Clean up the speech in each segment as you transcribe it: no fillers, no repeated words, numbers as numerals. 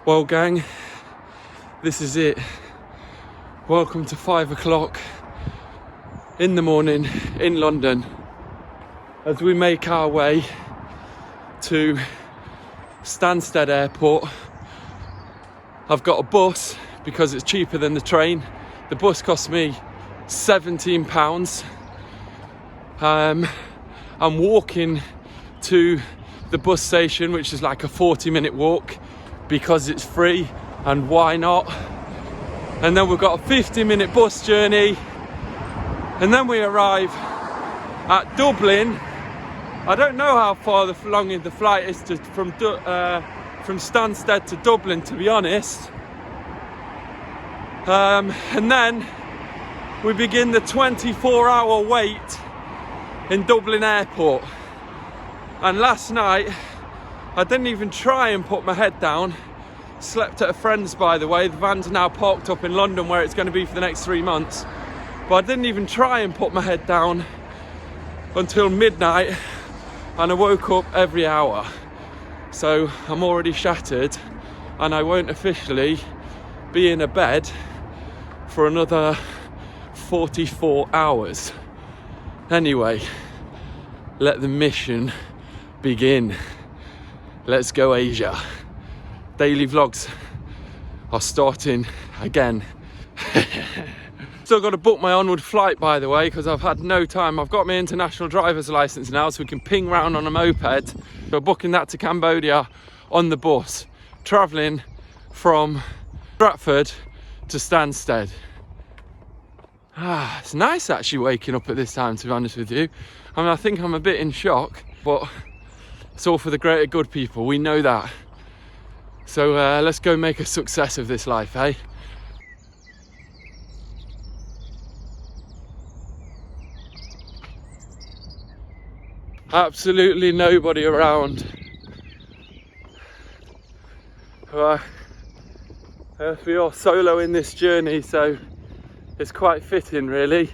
Well, gang, this is it. Welcome to 5 o'clock in the morning in London as we make our way to Stansted Airport. I've got a bus because it's cheaper than the train. The bus cost me £17. I'm walking to the bus station, which is like a 40-minute walk, because it's free, and why not? And then we've got a 50-minute bus journey, and then we arrive at Dublin. I don't know how far long the flight is from Stansted to Dublin, to be honest. And then we begin the 24-hour wait in Dublin Airport. And last night I didn't even try and put my head down. Slept at a friend's, by the way. The van's now parked up in London, where it's going to be for the next 3 months. But I didn't even try and put my head down until midnight, and I woke up every hour. So I'm already shattered, and I won't officially be in a bed for another 44 hours. Anyway, let the mission begin. Let's go, Asia. Daily vlogs are starting again. Still got to book my onward flight, by the way, because I've had no time. I've got my international driver's license now, so we can ping round on a moped. So booking that to Cambodia on the bus, travelling from Stratford to Stansted. It's nice actually waking up at this time, to be honest with you. I mean, I think I'm a bit in shock, but it's all for the greater good, people. We know that. So let's go make a success of this life, eh? Absolutely nobody around. We are solo in this journey, so it's quite fitting, really.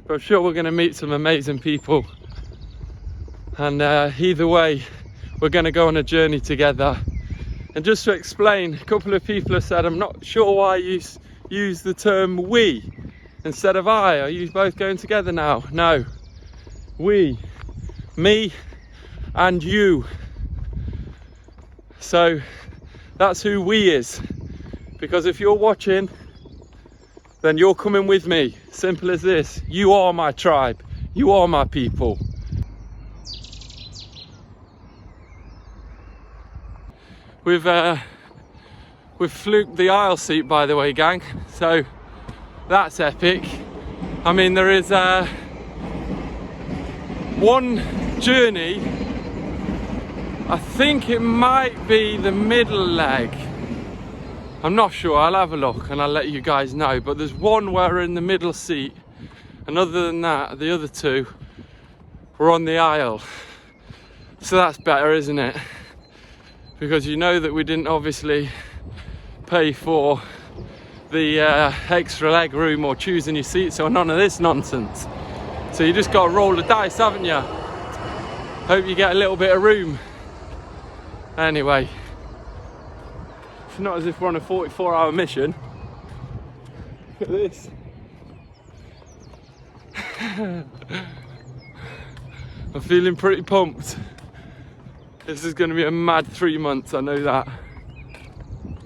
But I'm sure we're going to meet some amazing people. And either way, we're going to go on a journey together. And just to explain, a couple of people have said, I'm not sure why you use the term we instead of I. Are you both going together now? No. We. Me and you. So that's who we is. Because if you're watching, then you're coming with me. Simple as this. You are my tribe. You are my people. We've fluked the aisle seat, by the way, gang. So that's epic. I mean, there is one journey. I think it might be the middle leg. I'm not sure. I'll have a look and I'll let you guys know. But there's one where we're in the middle seat, and other than that, the other two were on the aisle. So that's better, isn't it? Because you know that we didn't obviously pay for the extra leg room or choosing your seat, so none of this nonsense. So you just got to roll the dice, haven't you? Hope you get a little bit of room. Anyway, it's not as if we're on a 44-hour mission. Look at this. I'm feeling pretty pumped. This is going to be a mad 3 months, I know that.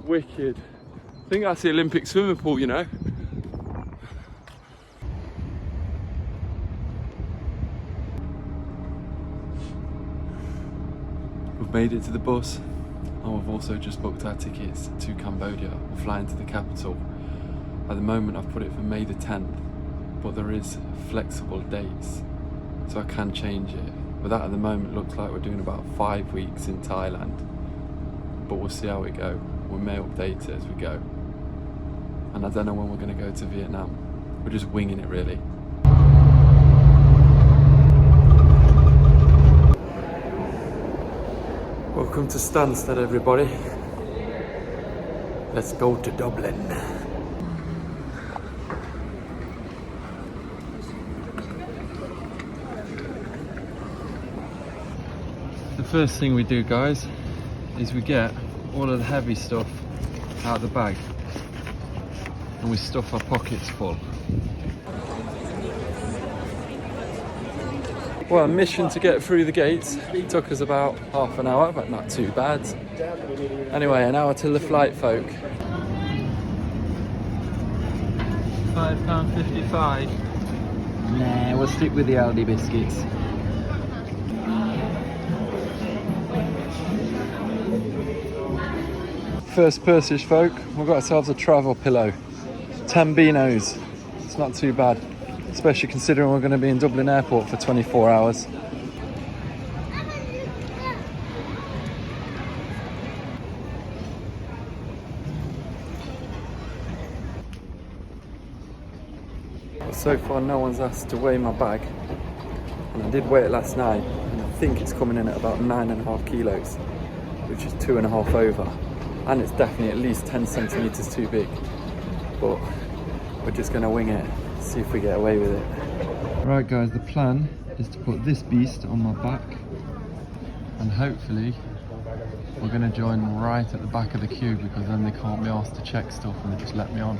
Wicked. I think that's the Olympic swimming pool, you know. We've made it to the bus, and we've also just booked our tickets to Cambodia. We're flying to the capital. At the moment I've put it for May the 10th, but there is flexible dates, so I can change it. But that at the moment looks like we're doing about 5 weeks in Thailand. But we'll see how we go. We may update it as we go. And I don't know when we're going to go to Vietnam. We're just winging it, really. Welcome to Stansted, everybody. Let's go to Dublin. The first thing we do, guys, is we get all of the heavy stuff out of the bag and we stuff our pockets full. Well, mission to get through the gates. It took us about half an hour, but not too bad. Anyway, an hour till the flight, folk. £5.55. Nah, we'll stick with the Aldi biscuits. First purchase, folk. We've got ourselves a travel pillow. 10 beanos. It's not too bad, especially considering we're going to be in Dublin Airport for 24 hours. So far no one's asked to weigh my bag, and I did weigh it last night and I think it's coming in at about 9.5 kilos, which is 2.5 over, and it's definitely at least 10 centimeters too big, but we're just going to wing it, see if we get away with it. Right guys, the plan is to put this beast on my back and hopefully we're going to join right at the back of the queue, because then they can't be asked to check stuff and they just let me on.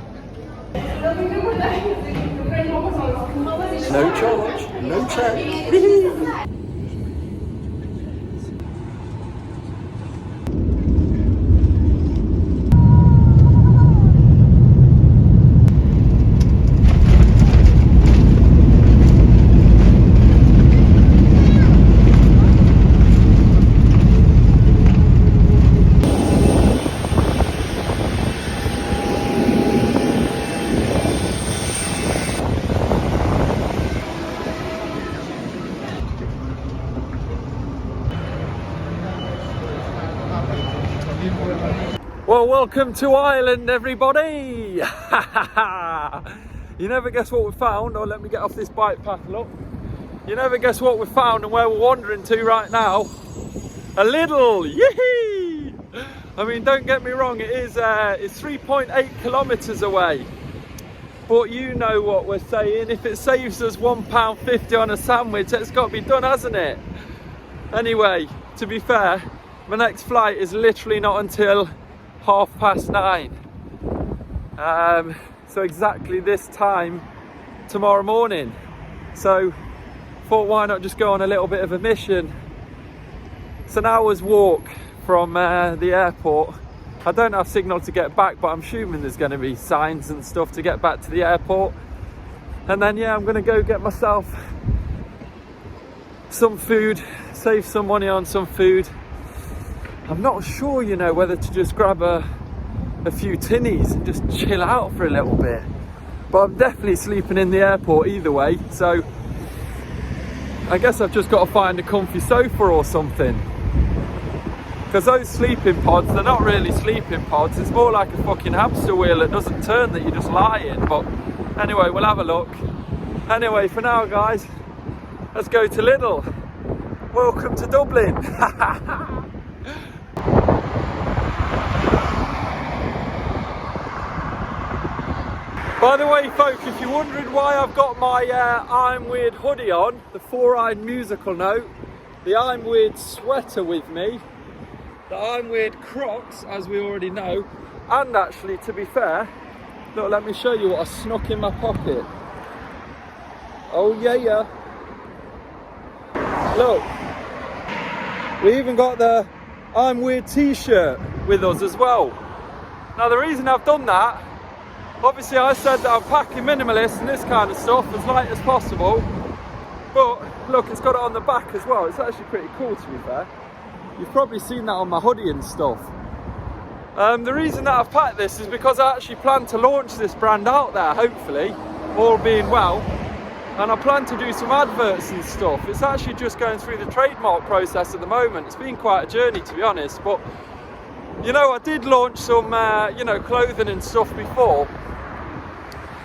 No charge, no check. Well, welcome to Ireland, everybody! You never guess what we found. Oh, let me get off this bike path, look. You never guess what we found and where we're wandering to right now. A Lidl! Yee! I mean, don't get me wrong, it's 3.8 kilometres away. But you know what we're saying. If it saves us £1.50 on a sandwich, it's got to be done, hasn't it? Anyway, to be fair, my next flight is literally not until 9:30. So exactly this time tomorrow morning. So thought, why not just go on a little bit of a mission. It's an hour's walk from the airport. I don't have signal to get back, but I'm assuming there's going to be signs and stuff to get back to the airport. And then yeah, I'm going to go get myself some food, save some money on some food. I'm not sure, you know, whether to just grab a few tinnies and just chill out for a little bit. But I'm definitely sleeping in the airport either way. So I guess I've just got to find a comfy sofa or something. Because those sleeping pods, they're not really sleeping pods. It's more like a fucking hamster wheel that doesn't turn, that you just lie in. But anyway, we'll have a look. Anyway, for now, guys, let's go to Lidl. Welcome to Dublin. By the way, folk, if you're wondering why I've got my I'm Weird hoodie on, the Four-Eyed musical note, the I'm Weird sweater with me, the I'm Weird Crocs, as we already know, and actually, to be fair, look, let me show you what I snuck in my pocket. Oh yeah. Look, we even got the I'm Weird t-shirt with us as well. Now the reason I've done that, obviously I said that I'm packing minimalist and this kind of stuff, as light as possible. But look, it's got it on the back as well. It's actually pretty cool, to be fair. You've probably seen that on my hoodie and stuff. The reason that I've packed this is because I actually plan to launch this brand out there, hopefully, all being well. And I plan to do some adverts and stuff. It's actually just going through the trademark process at the moment. It's been quite a journey, to be honest. But, you know, I did launch some, you know, clothing and stuff before.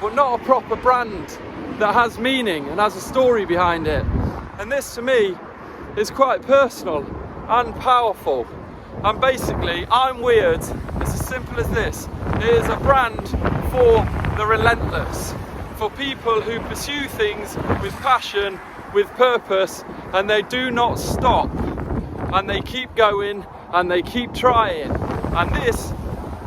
But not a proper brand that has meaning and has a story behind it. And this, to me, is quite personal and powerful. And basically, I'm Weird. It's as simple as this. It is a brand for the relentless, for people who pursue things with passion, with purpose, and they do not stop. And they keep going, and they keep trying. And this,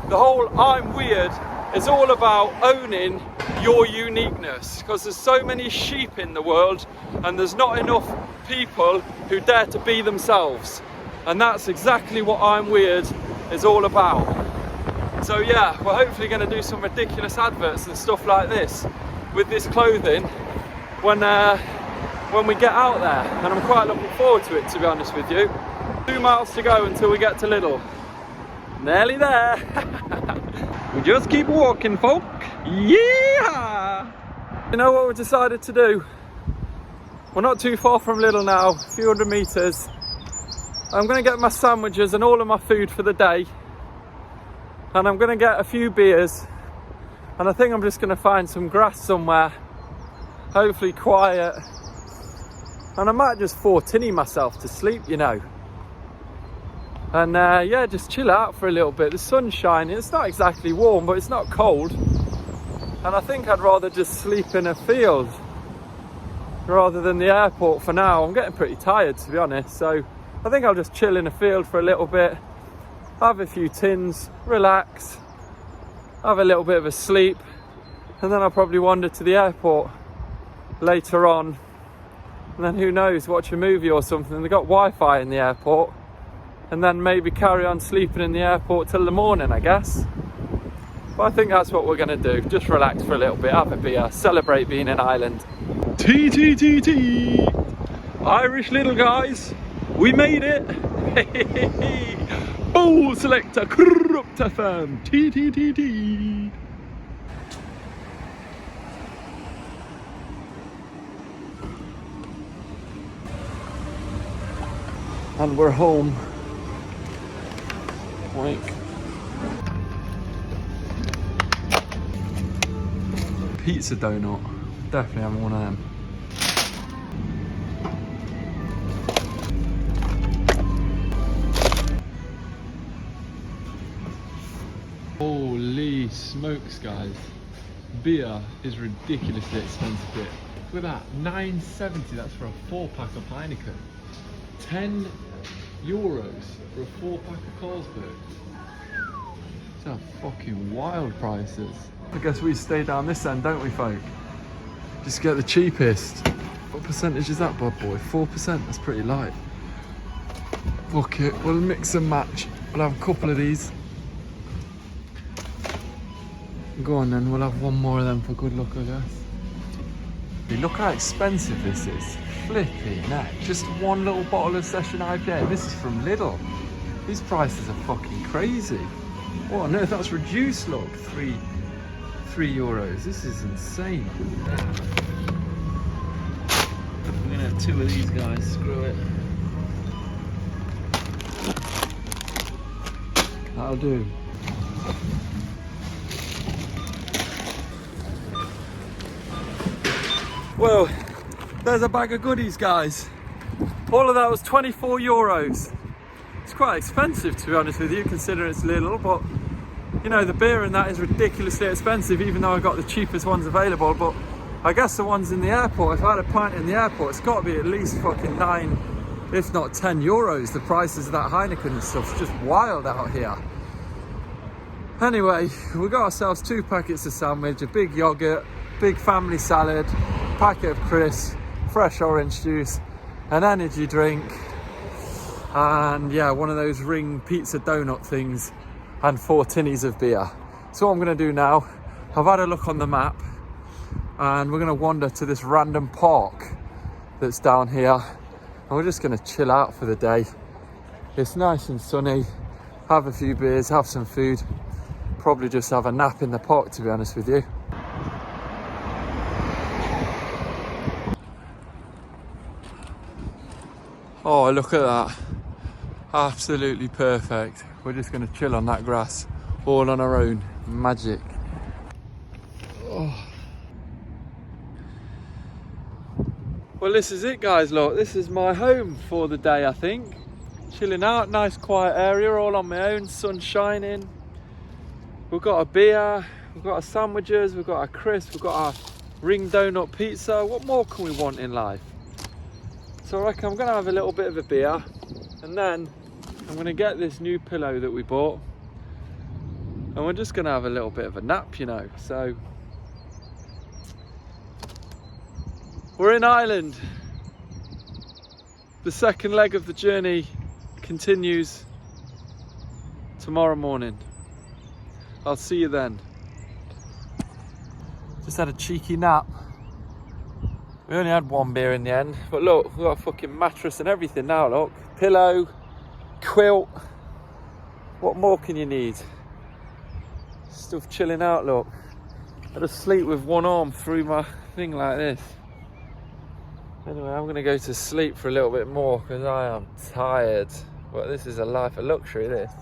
the whole I'm weird, is all about owning your uniqueness, because there's so many sheep in the world and there's not enough people who dare to be themselves. And that's exactly what I'm weird is all about. So yeah, we're hopefully going to do some ridiculous adverts and stuff like this with this clothing when we get out there, and I'm quite looking forward to it, to be honest with you. 2 miles to go until we get to Lidl. Nearly there. We just keep walking, folk. Yeah! You know what we decided to do? We're not too far from Lidl now, a few hundred meters. I'm going to get my sandwiches and all of my food for the day. And I'm going to get a few beers. And I think I'm just going to find some grass somewhere. Hopefully quiet. And I might just 4-tinny myself to sleep, you know. And yeah, just chill out for a little bit. The sun's shining. It's not exactly warm, but it's not cold. And I think I'd rather just sleep in a field rather than the airport for now. I'm getting pretty tired, to be honest. So I think I'll just chill in a field for a little bit, have a few tins, relax, have a little bit of a sleep, and then I'll probably wander to the airport later on. And then who knows, watch a movie or something. They've got Wi-Fi in the airport. And then maybe carry on sleeping in the airport till the morning, I guess. But I think that's what we're going to do. Just relax for a little bit, have a beer, celebrate being in Ireland. T. Irish little guys, we made it. Bull selector, corrupt FM. T. And we're home. Wink. Pizza donut. Definitely having one of them. Holy smokes, guys. Beer is ridiculously expensive here. Look at that, £9.70, that's for a 4-pack of Heineken. €10 for a 4-pack of Carlsberg. These are fucking wild prices. I guess we stay down this end, don't we, folk? Just get the cheapest. What percentage is that, bad boy? 4%, that's pretty light. Fuck it, we'll mix and match. We'll have a couple of these. Go on then, we'll have one more of them for good luck, I guess. Look how expensive this is. Flipping heck. Just one little bottle of Session IPA. This is from Lidl. These prices are fucking crazy. What on earth? That's reduced, look. €3. This is insane. We're gonna have 2 of these guys. Screw it. That'll do. Well, there's a bag of goodies, guys. All of that was €24. It's quite expensive, to be honest with you, considering it's Lidl, but you know, the beer in that is ridiculously expensive, even though I got the cheapest ones available. But I guess the ones in the airport, if I had a pint in the airport, it's got to be at least fucking €9, if not €10. The prices of that Heineken and stuff's just wild out here. Anyway, we got ourselves 2 packets of sandwich, a big yogurt, big family salad, packet of crisps, fresh orange juice, an energy drink, and yeah, one of those ring pizza donut things, and 4 tinnies of beer. So what I'm going to do now, I've had a look on the map, and we're going to wander to this random park that's down here, and we're just going to chill out for the day. It's nice and sunny, have a few beers, have some food, probably just have a nap in the park, to be honest with you. Oh, look at that. Absolutely perfect. We're just going to chill on that grass, all on our own. Magic. Oh. Well, this is it, guys, look. This is my home for the day, I think. Chilling out, nice quiet area, all on my own, sun shining. We've got a beer, we've got our sandwiches, we've got our crisps, we've got our ring donut pizza. What more can we want in life? So I reckon I'm going to have a little bit of a beer, and then I'm going to get this new pillow that we bought, and we're just gonna have a little bit of a nap, you know. So we're in Ireland. The second leg of the journey continues tomorrow morning. I'll see you then. Just had a cheeky nap. We only had one beer in the end, but look, we've got a fucking mattress and everything now, look. Pillow, quilt. What more can you need? Stuff chilling out, look. I just sleep with one arm through my thing like this. Anyway, I'm gonna go to sleep for a little bit more because I am tired. But this is a life of luxury, this.